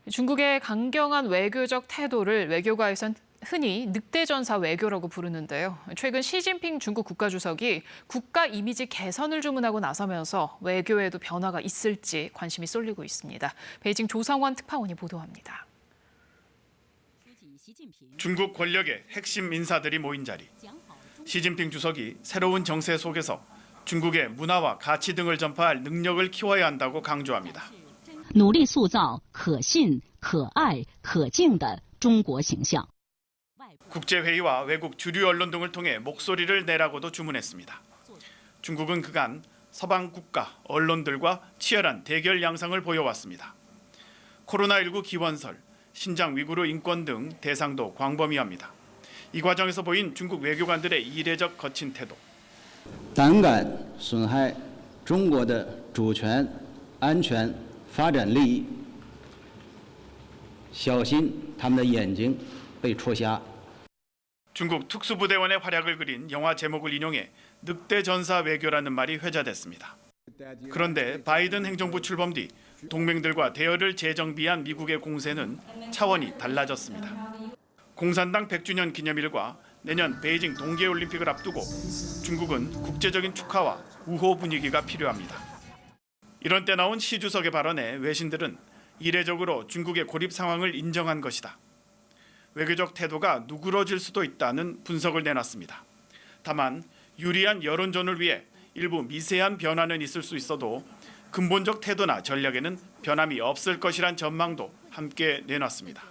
중국의 강경한 외교적 태도를 외교가에선 흔히 늑대전사 외교라고 부르는데요. 최근 시진핑 중국 국가주석이 국가 이미지 개선을 주문하고 나서면서 외교에도 변화가 있을지 관심이 쏠리고 있습니다. 베이징 조성원 특파원이 보도합니다. 중국 권력의 핵심 인사들이 모인 자리. 시진핑 주석이 새로운 정세 속에서 중국의 문화와 가치 등을 전파할 능력을 키워야 한다고 강조합니다. 努力塑造可信、可爱、可敬的中国形象。 국제회의와 외국 주류 언론 등을 통해 목소리를 내라고도 주문했습니다. 중국은 그간 서방 국가, 언론들과 치열한 대결 양상을 보여왔습니다. 코로나19 기원설, 신장 위구르 인권 등 대상도 광범위합니다. 이 과정에서 보인 중국 외교관들의 이례적 거친 태도. 胆敢损害中国的主权、安全、发展利益，小心他们的眼睛被戳瞎。 중국 특수부대원의 활약을 그린 영화 제목을 인용해 늑대 전사 외교라는 말이 회자됐습니다. 그런데 바이든 행정부 출범 뒤 동맹들과 대열을 재정비한 미국의 공세는 차원이 달라졌습니다. 공산당 100주년 기념일과 내년 베이징 동계올림픽을 앞두고 중국은 국제적인 축하와 우호 분위기가 필요합니다. 이런 때 나온 시 주석의 발언에 외신들은 이례적으로 중국의 고립 상황을 인정한 것이다. 외교적 태도가 누그러질 수도 있다는 분석을 내놨습니다. 다만 유리한 여론전을 위해 일부 미세한 변화는 있을 수 있어도 근본적 태도나 전략에는 변함이 없을 것이란 전망도 함께 내놨습니다.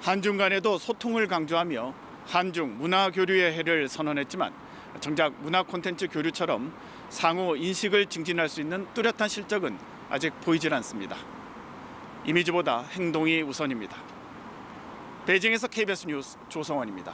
한중 간에도 소통을 강조하며 한중 문화 교류의 해를 선언했지만 정작 문화 콘텐츠 교류처럼 상호 인식을 증진할 수 있는 뚜렷한 실적은 아직 보이질 않습니다. 이미지보다 행동이 우선입니다. 베이징에서 KBS 뉴스 조성원입니다.